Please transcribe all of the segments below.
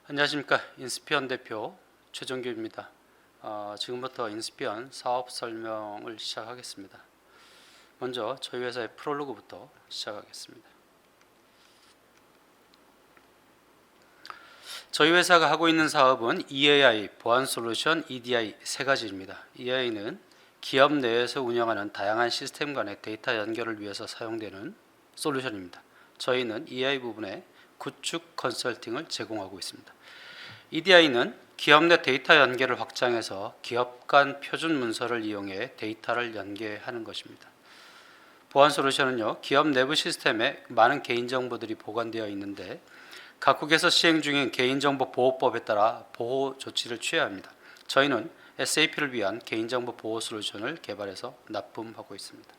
안녕하십니까. 인스피언 대표 최정규입니다. 지금부터 인스피언 사업 설명을 시작하겠습니다. 먼저 저희 회사의 프롤로그부터 시작하겠습니다. 저희 회사가 하고 있는 사업은 EAI, 보안 솔루션, EDI 세 가지입니다. EAI는 기업 내에서 운영하는 다양한 시스템 간의 데이터 연결을 위해서 사용되는 솔루션입니다. 저희는 EAI 부분에 구축 컨설팅을 제공하고 있습니다. EDI는 기업 내 데이터 연계를 확장해서 기업 간 표준 문서를 이용해 데이터를 연계하는 것입니다. 보안 솔루션은요, 기업 내부 시스템에 많은 개인정보들이 보관되어 있는데 각국에서 시행 중인 개인정보 보호법에 따라 보호 조치를 취해야 합니다. 저희는 SAP를 위한 개인정보 보호 솔루션을 개발해서 납품하고 있습니다.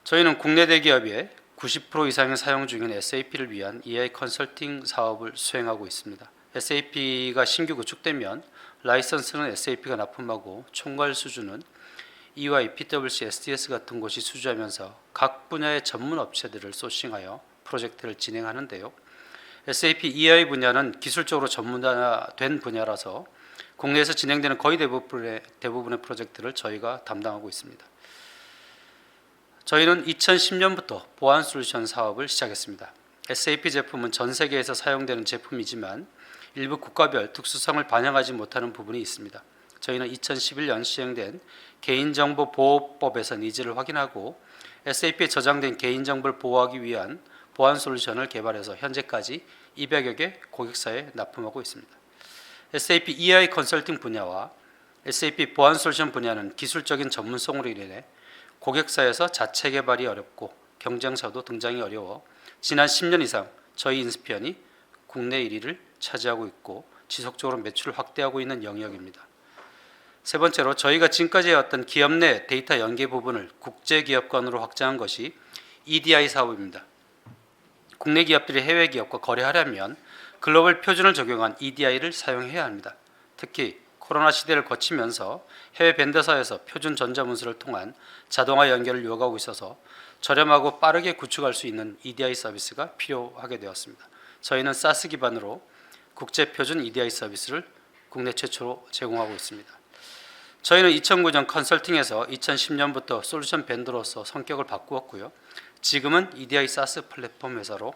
저희는 국내 대기업의 90% 이상이 사용 중인 SAP를 위한 EI 컨설팅 사업을 수행하고 있습니다. SAP가 신규 구축되면 라이선스는 SAP가 납품하고 총괄 수주는 EY, PwC, SDS 같은 곳이 수주하면서 각 분야의 전문 업체들을 소싱하여 프로젝트를 진행하는데요. SAP EI 분야는 기술적으로 전문화된 분야라서 국내에서 진행되는 거의 대부분의 프로젝트를 저희가 담당하고 있습니다. 저희는 2010년부터 보안 솔루션 사업을 시작했습니다. SAP 제품은 전 세계에서 사용되는 제품이지만 일부 국가별 특수성을 반영하지 못하는 부분이 있습니다. 저희는 2011년 시행된 개인정보보호법에서 니즈를 확인하고 SAP에 저장된 개인정보를 보호하기 위한 보안 솔루션을 개발해서 현재까지 200여 개 고객사에 납품하고 있습니다. SAP EI 컨설팅 분야와 SAP 보안 솔루션 분야는 기술적인 전문성으로 인해 고객사에서 자체 개발이 어렵고 경쟁사도 등장이 어려워 지난 10년 이상 저희 인스피언이 국내 1위를 차지하고 있고 지속적으로 매출을 확대하고 있는 영역입니다. 세 번째로 저희가 지금까지 해왔던 기업 내 데이터 연계 부분을 국제기업 간으로 확장한 것이 EDI 사업입니다. 국내 기업들이 해외 기업과 거래하려면 글로벌 표준을 적용한 EDI를 사용해야 합니다. 특히 코로나 시대를 거치면서 해외 벤더사에서 표준 전자문서를 통한 자동화 연결을 요구하고 있어서 저렴하고 빠르게 구축할 수 있는 EDI 서비스가 필요하게 되었습니다. 저희는 SaaS 기반으로 국제 표준 EDI 서비스를 국내 최초로 제공하고 있습니다. 저희는 2009년 컨설팅에서 2010년부터 솔루션 벤더로서 성격을 바꾸었고요. 지금은 EDI SaaS 플랫폼 회사로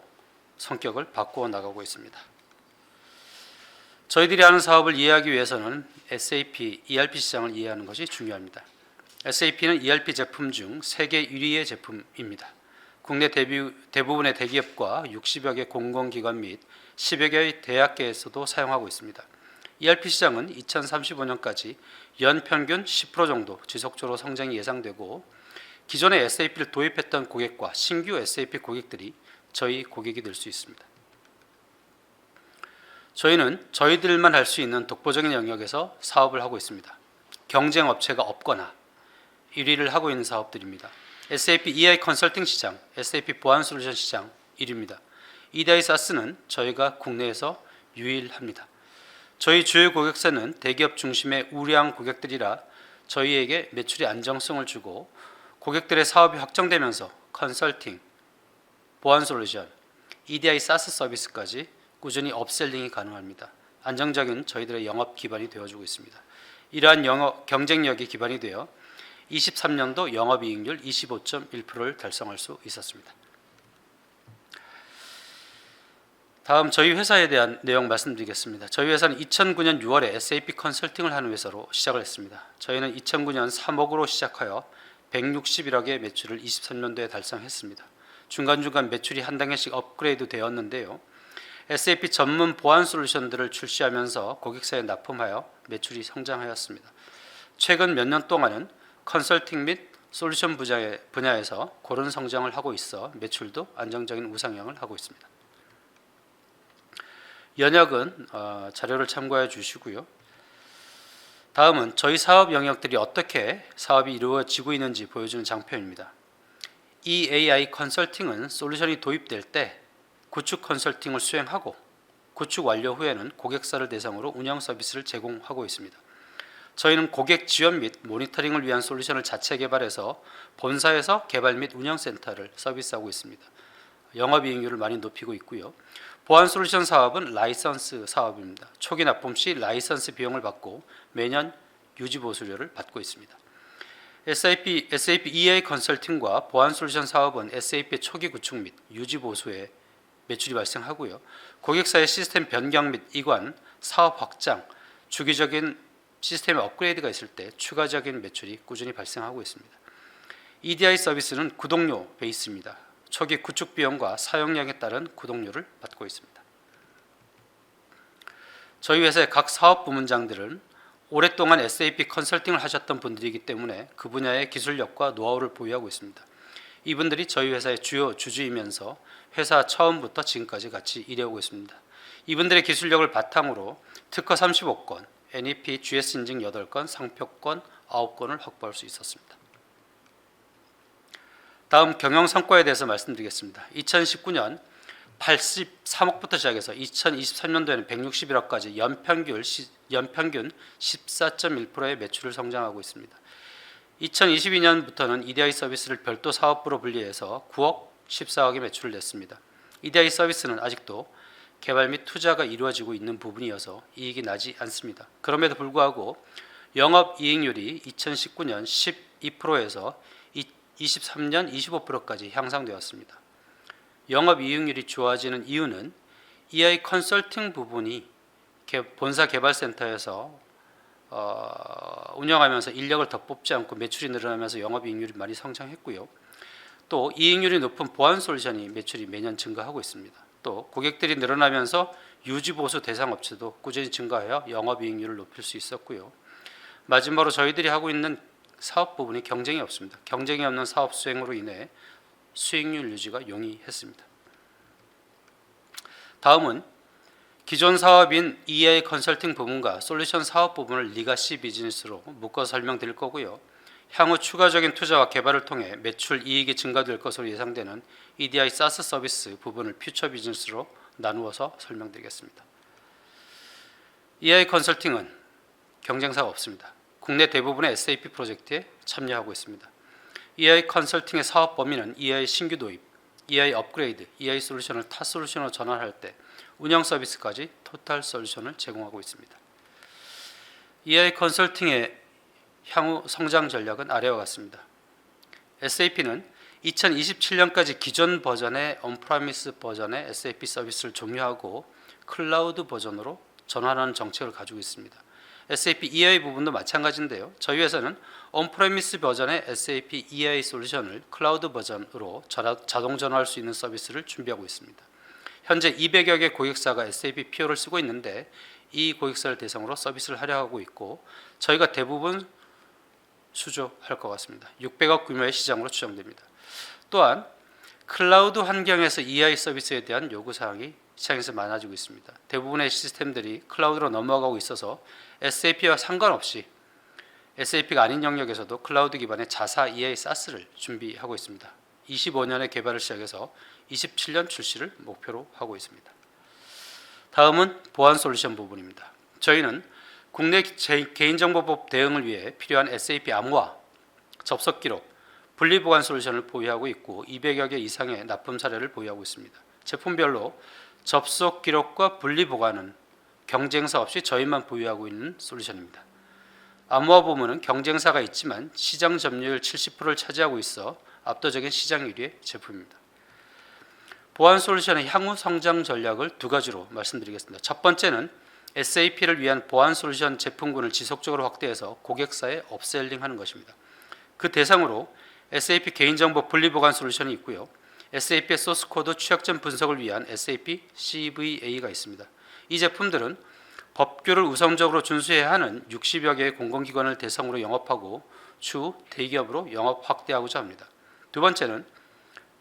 성격을 바꾸어 나가고 있습니다. 저희들이 하는 사업을 이해하기 위해서는 SAP, ERP 시장을 이해하는 것이 중요합니다. SAP는 ERP 제품 중 세계 1위의 제품입니다. 국내 대부분의 대기업과 60여 개 공공기관 및 10여 개의 대학계에서도 사용하고 있습니다. ERP 시장은 2035년까지 연평균 10% 정도 지속적으로 성장이 예상되고 기존의 SAP를 도입했던 고객과 신규 SAP 고객들이 저희 고객이 될 수 있습니다. 저희는 저희들만 할 수 있는 독보적인 영역에서 사업을 하고 있습니다. 경쟁 업체가 없거나 1위를 하고 있는 사업들입니다. SAP EI 컨설팅 시장, SAP 보안 솔루션 시장 1위입니다. EDI SaaS는 저희가 국내에서 유일합니다. 저희 주요 고객사는 대기업 중심의 우량 고객들이라 저희에게 매출의 안정성을 주고 고객들의 사업이 확정되면서 컨설팅, 보안 솔루션, EDI SaaS 서비스까지 꾸준히 업셀링이 가능합니다. 안정적인 저희들의 영업 기반이 되어주고 있습니다. 이러한 경쟁력이 기반이 되어 23년도 영업이익률 25.1%를 달성할 수 있었습니다. 다음 저희 회사에 대한 내용 말씀드리겠습니다. 저희 회사는 2009년 6월에 SAP 컨설팅을 하는 회사로 시작을 했습니다. 저희는 2009년 3억으로 시작하여 161억의 매출을 23년도에 달성했습니다. 중간중간 매출이 한 단계씩 업그레이드 되었는데요. SAP 전문 보안 솔루션들을 출시하면서 고객사에 납품하여 매출이 성장하였습니다. 최근 몇 년 동안은 컨설팅 및 솔루션 분야에서 고른 성장을 하고 있어 매출도 안정적인 우상향을 하고 있습니다. 연역은 자료를 참고해 주시고요. 다음은 저희 사업 영역들이 어떻게 사업이 이루어지고 있는지 보여주는 장표입니다. EAI 컨설팅은 솔루션이 도입될 때 구축 컨설팅을 수행하고 구축 완료 후에는 고객사를 대상으로 운영 서비스를 제공하고 있습니다. 저희는 고객 지원 및 모니터링을 위한 솔루션을 자체 개발해서 본사에서 개발 및 운영센터를 서비스하고 있습니다. 영업이익률을 많이 높이고 있고요. 보안 솔루션 사업은 라이선스 사업입니다. 초기 납품 시 라이선스 비용을 받고 매년 유지 보수료를 받고 있습니다. SAP EA 컨설팅과 보안 솔루션 사업은 SAP의 초기 구축 및 유지 보수에 매출이 발생하고요. 고객사의 시스템 변경 및 이관, 사업 확장, 주기적인 시스템의 업그레이드가 있을 때 추가적인 매출이 꾸준히 발생하고 있습니다. EDI 서비스는 구독료 베이스입니다. 초기 구축 비용과 사용량에 따른 구독료를 받고 있습니다. 저희 회사의 각 사업 부문장들은 오랫동안 SAP 컨설팅을 하셨던 분들이기 때문에 그 분야의 기술력과 노하우를 보유하고 있습니다. 이분들이 저희 회사의 주요 주주이면서 회사 처음부터 지금까지 같이 일해오고 있습니다. 이분들의 기술력을 바탕으로 특허 35건, NEP GS 인증 8건, 상표권 9건을 확보할 수 있었습니다. 다음 경영 성과에 대해서 말씀드리겠습니다. 2019년 83억부터 시작해서 2023년도에는 161억까지 연평균 14.1%의 매출을 성장하고 있습니다. 2022년부터는 EDI 서비스를 별도 사업부로 분리해서 9억 14억의 매출을 냈습니다. EDI 서비스는 아직도 개발 및 투자가 이루어지고 있는 부분이어서 이익이 나지 않습니다. 그럼에도 불구하고 영업이익률이 2019년 12%에서 23년 25%까지 향상되었습니다. 영업이익률이 좋아지는 이유는 EI 컨설팅 부분이 본사 개발센터에서 운영하면서 인력을 더 뽑지 않고 매출이 늘어나면서 영업이익률이 많이 성장했고요. 또 이익률이 높은 보안 솔루션이 매출이 매년 증가하고 있습니다. 또 고객들이 늘어나면서 유지보수 대상 업체도 꾸준히 증가하여 영업이익률을 높일 수 있었고요. 마지막으로 저희들이 하고 있는 사업 부분이 경쟁이 없습니다. 경쟁이 없는 사업 수행으로 인해 수익률 유지가 용이했습니다. 다음은 기존 사업인 EI 컨설팅 부문과 솔루션 사업 부분을 리가시 비즈니스로 묶어 설명드릴 거고요. 향후 추가적인 투자와 개발을 통해 매출 이익이 증가될 것으로 예상되는 EDI SaaS 서비스 부분을 퓨처 비즈니스로 나누어서 설명드리겠습니다. EI 컨설팅은 경쟁사가 없습니다. 국내 대부분의 SAP 프로젝트에 참여하고 있습니다. EI 컨설팅의 사업 범위는 EI 신규 도입, EI 업그레이드, EI 솔루션을 타 솔루션으로 전환할 때 운영 서비스까지 토탈 솔루션을 제공하고 있습니다. EI 컨설팅의 향후 성장 전략은 아래와 같습니다. SAP는 2027년까지 기존 버전의 온프라미스 버전의 SAP 서비스를 종료하고 클라우드 버전으로 전환하는 정책을 가지고 있습니다. SAP EI 부분도 마찬가지인데요. 저희 회사는 온프레미스 버전의 SAP EI 솔루션을 클라우드 버전으로 자동 전환할 수 있는 서비스를 준비하고 있습니다. 현재 200여 개 고객사가 SAP PO를 쓰고 있는데 이 고객사를 대상으로 서비스를 하려 하고 있고 저희가 대부분 수주할 것 같습니다. 600억 규모의 시장으로 추정됩니다. 또한 클라우드 환경에서 EI 서비스에 대한 요구사항이 시장에서 많아지고 있습니다. 대부분의 시스템들이 클라우드로 넘어가고 있어서 SAP와 상관없이 SAP가 아닌 영역에서도 클라우드 기반의 자사 EI SaaS를 준비하고 있습니다. 25년에 개발을 시작해서 27년 출시를 목표로 하고 있습니다. 다음은 보안 솔루션 부분입니다. 저희는 국내 개인정보법 대응을 위해 필요한 SAP 암호화, 접속 기록, 분리 보관 솔루션을 보유하고 있고 200여 개 이상의 납품 사례를 보유하고 있습니다. 제품별로 접속 기록과 분리 보관은 경쟁사 없이 저희만 보유하고 있는 솔루션입니다. 암호화 부문은 경쟁사가 있지만 시장 점유율 70%를 차지하고 있어 압도적인 시장 1위의 제품입니다. 보안 솔루션의 향후 성장 전략을 두 가지로 말씀드리겠습니다. 첫 번째는 SAP를 위한 보안 솔루션 제품군을 지속적으로 확대해서 고객사에 업셀링하는 것입니다. 그 대상으로 SAP 개인정보 분리보관 솔루션이 있고요. SAP의 소스코드 취약점 분석을 위한 SAP CVA가 있습니다. 이 제품들은 법규를 우선적으로 준수해야 하는 60여 개의 공공기관을 대상으로 영업하고 추후 대기업으로 영업 확대하고자 합니다. 두 번째는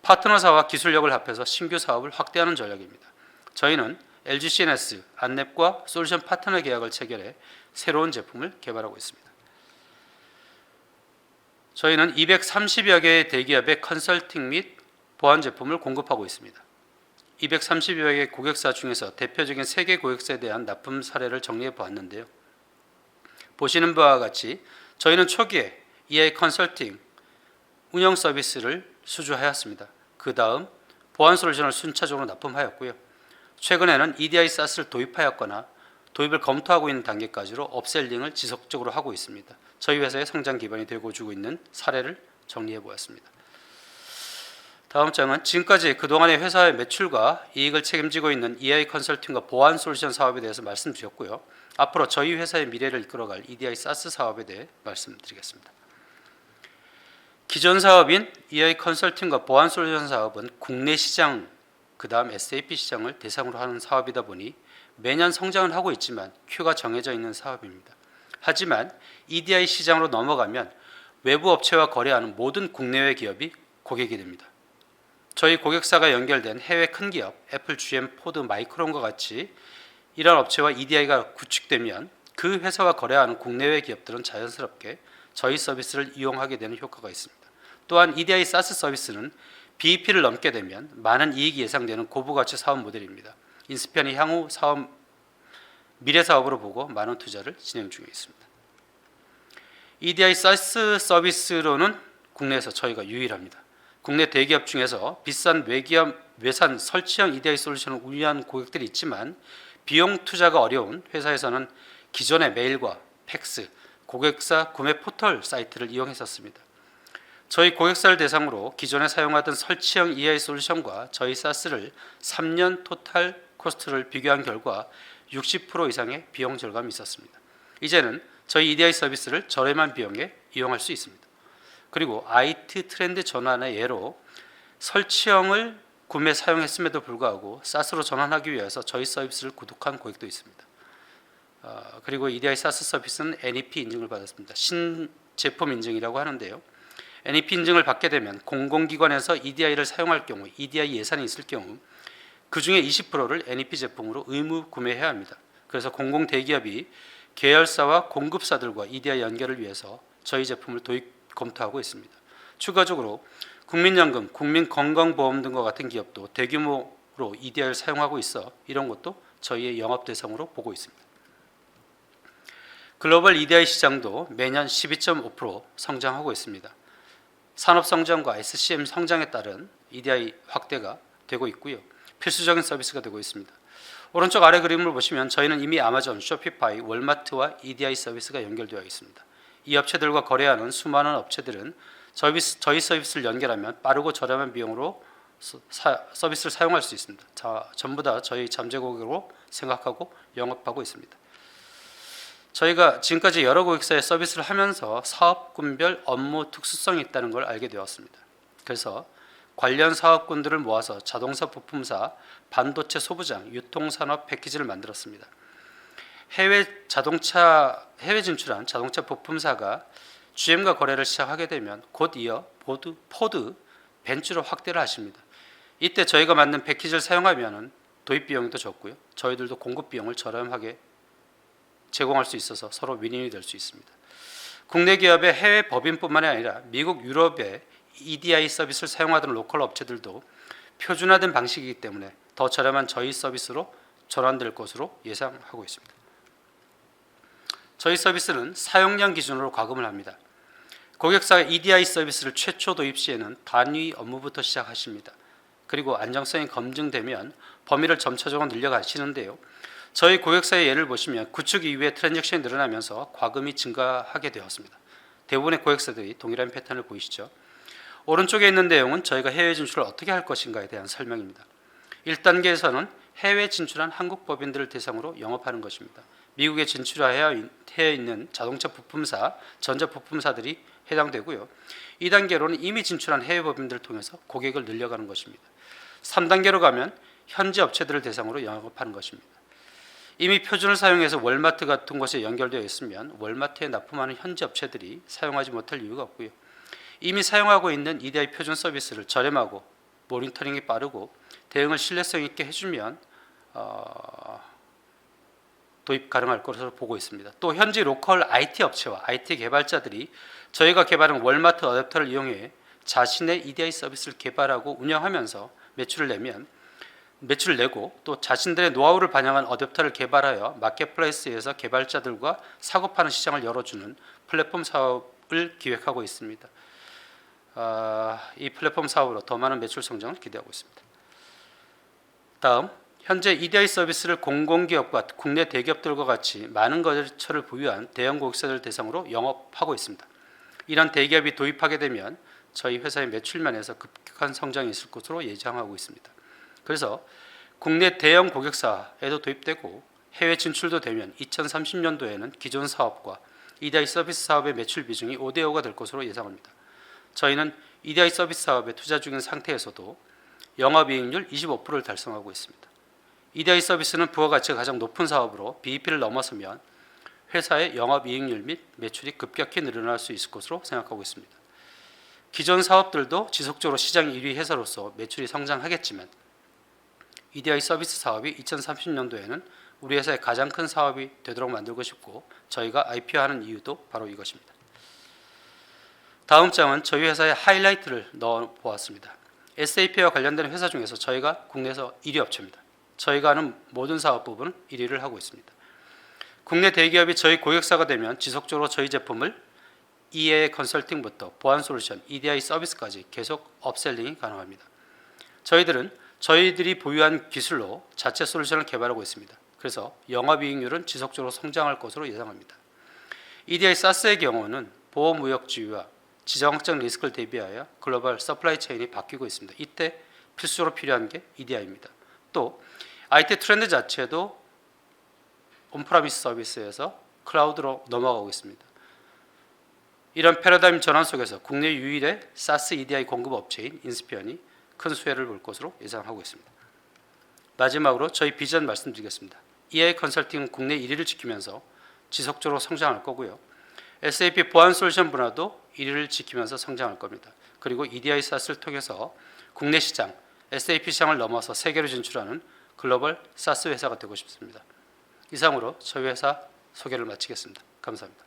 파트너사와 기술력을 합해서 신규 사업을 확대하는 전략입니다. 저희는 LG CNS, 안랩과 솔루션 파트너 계약을 체결해 새로운 제품을 개발하고 있습니다. 저희는 230여 개의 대기업의 컨설팅 및 보안 제품을 공급하고 있습니다. 230여 개의 고객사 중에서 대표적인 3개 고객사에 대한 납품 사례를 정리해 보았는데요. 보시는 바와 같이 저희는 초기에 EI 컨설팅 운영 서비스를 수주하였습니다. 그 다음 보안 솔루션을 순차적으로 납품하였고요. 최근에는 EDI SaaS를 도입하였거나 도입을 검토하고 있는 단계까지로 업셀링을 지속적으로 하고 있습니다. 저희 회사의 성장 기반이 되어주고 있는 사례를 정리해 보았습니다. 다음 장은 지금까지 그동안의 회사의 매출과 이익을 책임지고 있는 EI 컨설팅과 보안 솔루션 사업에 대해서 말씀드렸고요. 앞으로 저희 회사의 미래를 이끌어갈 EDI SaaS 사업에 대해 말씀드리겠습니다. 기존 사업인 EI 컨설팅과 보안 솔루션 사업은 국내 시장, 그 다음 SAP 시장을 대상으로 하는 사업이다 보니 매년 성장을 하고 있지만 큐가 정해져 있는 사업입니다. 하지만 EDI 시장으로 넘어가면 외부 업체와 거래하는 모든 국내외 기업이 고객이 됩니다. 저희 고객사가 연결된 해외 큰 기업, 애플, GM, 포드, 마이크론과 같이 이런 업체와 EDI가 구축되면 그 회사와 거래하는 국내외 기업들은 자연스럽게 저희 서비스를 이용하게 되는 효과가 있습니다. 또한 EDI SaaS 서비스는 BEP를 넘게 되면 많은 이익이 예상되는 고부가치 사업 모델입니다. 인스피안이 향후 사업 미래 사업으로 보고 많은 투자를 진행 중에 있습니다. EDI SaaS 서비스로는 국내에서 저희가 유일합니다. 국내 대기업 중에서 비싼 외산 설치형 EDI 솔루션을 운영하는 고객들이 있지만 비용 투자가 어려운 회사에서는 기존의 메일과 팩스, 고객사 구매 포털 사이트를 이용했었습니다. 저희 고객사를 대상으로 기존에 사용하던 설치형 EDI 솔루션과 저희 SaaS를 3년 토탈 코스트를 비교한 결과 60% 이상의 비용 절감이 있었습니다. 이제는 저희 EDI 서비스를 저렴한 비용에 이용할 수 있습니다. 그리고 IT 트렌드 전환의 예로 설치형을 구매 사용했음에도 불구하고 SaaS로 전환하기 위해서 저희 서비스를 구독한 고객도 있습니다. 그리고 EDI SaaS 서비스는 NEP 인증을 받았습니다. 신제품 인증이라고 하는데요. NEP 인증을 받게 되면 공공기관에서 EDI를 사용할 경우, EDI 예산이 있을 경우 그 중에 20%를 NEP 제품으로 의무 구매해야 합니다. 그래서 공공 대기업이 계열사와 공급사들과 EDI 연결을 위해서 저희 제품을 도입 검토하고 있습니다. 추가적으로 국민연금, 국민건강보험 등과 같은 기업도 대규모로 EDI를 사용하고 있어 이런 것도 저희의 영업 대상으로 보고 있습니다. 글로벌 EDI 시장도 매년 12.5% 성장하고 있습니다. 산업 성장과 SCM 성장에 따른 EDI 확대가 되고 있고요. 필수적인 서비스가 되고 있습니다. 오른쪽 아래 그림을 보시면 저희는 이미 아마존, 쇼피파이, 월마트와 EDI 서비스가 연결되어 있습니다. 이 업체들과 거래하는 수많은 업체들은 저희 서비스를 연결하면 빠르고 저렴한 비용으로 서비스를 사용할 수 있습니다. 전부 다 저희 잠재 고객으로 생각하고 영업하고 있습니다. 저희가 지금까지 여러 고객사의 서비스를 하면서 사업군별 업무 특수성이 있다는 걸 알게 되었습니다. 그래서 관련 사업군들을 모아서 자동차 부품사, 반도체 소부장, 유통산업 패키지를 만들었습니다. 해외 진출한 자동차 부품사가 GM과 거래를 시작하게 되면 곧 이어 포드, 벤츠로 확대를 하십니다. 이때 저희가 만든 패키지를 사용하면 도입 비용도 적고요. 저희들도 공급 비용을 저렴하게 제공할 수 있어서 서로 윈윈이 될 수 있습니다. 국내 기업의 해외 법인뿐만 아니라 미국, 유럽의 EDI 서비스를 사용하던 로컬 업체들도 표준화된 방식이기 때문에 더 저렴한 저희 서비스로 전환될 것으로 예상하고 있습니다. 저희 서비스는 사용량 기준으로 과금을 합니다. 고객사가 EDI 서비스를 최초 도입 시에는 단위 업무부터 시작하십니다. 그리고 안정성이 검증되면 범위를 점차적으로 늘려가시는데요. 저희 고객사의 예를 보시면 구축 이후에 트랜잭션이 늘어나면서 과금이 증가하게 되었습니다. 대부분의 고객사들이 동일한 패턴을 보이시죠. 오른쪽에 있는 내용은 저희가 해외 진출을 어떻게 할 것인가에 대한 설명입니다. 1단계에서는 해외 진출한 한국 법인들을 대상으로 영업하는 것입니다. 미국에 진출하여 있는 자동차 부품사, 전자 부품사들이 해당되고요. 2단계로는 이미 진출한 해외 법인들을 통해서 고객을 늘려가는 것입니다. 3단계로 가면 현지 업체들을 대상으로 영업하는 것입니다. 이미 표준을 사용해서 월마트 같은 곳에 연결되어 있으면 월마트에 납품하는 현지 업체들이 사용하지 못할 이유가 없고요. 이미 사용하고 있는 EDI 표준 서비스를 저렴하고 모니터링이 빠르고 대응을 신뢰성 있게 해주면 도입 가능할 것으로 보고 있습니다. 또 현지 로컬 IT 업체와 IT 개발자들이 저희가 개발한 월마트 어댑터를 이용해 자신의 EDI 서비스를 개발하고 운영하면서 매출을 내고 또 자신들의 노하우를 반영한 어댑터를 개발하여 마켓플레이스에서 개발자들과 사고 파는 시장을 열어주는 플랫폼 사업을 기획하고 있습니다. 이 플랫폼 사업으로 더 많은 매출 성장을 기대하고 있습니다. 다음 현재 EDI 서비스를 공공기업과 국내 대기업들과 같이 많은 거래처를 보유한 대형 고객사들 대상으로 영업하고 있습니다. 이런 대기업이 도입하게 되면 저희 회사의 매출면에서 급격한 성장이 있을 것으로 예상하고 있습니다. 그래서 국내 대형 고객사에도 도입되고 해외 진출도 되면 2030년도에는 기존 사업과 EDI 서비스 사업의 매출 비중이 5대5가 될 것으로 예상합니다. 저희는 EDI 서비스 사업에 투자 중인 상태에서도 영업이익률 25%를 달성하고 있습니다. EDI 서비스는 부가가치가 가장 높은 사업으로 BEP를 넘어서면 회사의 영업이익률 및 매출이 급격히 늘어날 수 있을 것으로 생각하고 있습니다. 기존 사업들도 지속적으로 시장 1위 회사로서 매출이 성장하겠지만 EDI 서비스 사업이 2030년도에는 우리 회사의 가장 큰 사업이 되도록 만들고 싶고 저희가 IPO하는 이유도 바로 이것입니다. 다음 장은 저희 회사의 하이라이트를 넣어 보았습니다. SAP와 관련된 회사 중에서 저희가 국내에서 1위 업체입니다. 저희가 하는 모든 사업 부분은 1위를 하고 있습니다. 국내 대기업이 저희 고객사가 되면 지속적으로 저희 제품을 EA 컨설팅부터 보안 솔루션, EDI 서비스까지 계속 업셀링이 가능합니다. 저희들은 저희들이 보유한 기술로 자체 솔루션을 개발하고 있습니다. 그래서 영업이익률은 지속적으로 성장할 것으로 예상합니다. EDI SaaS의 경우는 보호무역주의와 지정학적 리스크를 대비하여 글로벌 서플라이 체인이 바뀌고 있습니다. 이때 필수로 필요한 게 EDI입니다. 또 IT 트렌드 자체도 온프라미스 서비스에서 클라우드로 넘어가고 있습니다. 이런 패러다임 전환 속에서 국내 유일의 SaaS EDI 공급 업체인 인스피언이 큰 수혜를 볼 것으로 예상하고 있습니다. 마지막으로 저희 비전 말씀드리겠습니다. EA 컨설팅은 국내 1위를 지키면서 지속적으로 성장할 거고요. SAP 보안 솔루션 분야도 1위를 지키면서 성장할 겁니다. 그리고 EDI SaaS를 통해서 국내 시장, SAP 시장을 넘어서 세계로 진출하는 글로벌 SaaS 회사가 되고 싶습니다. 이상으로 저희 회사 소개를 마치겠습니다. 감사합니다.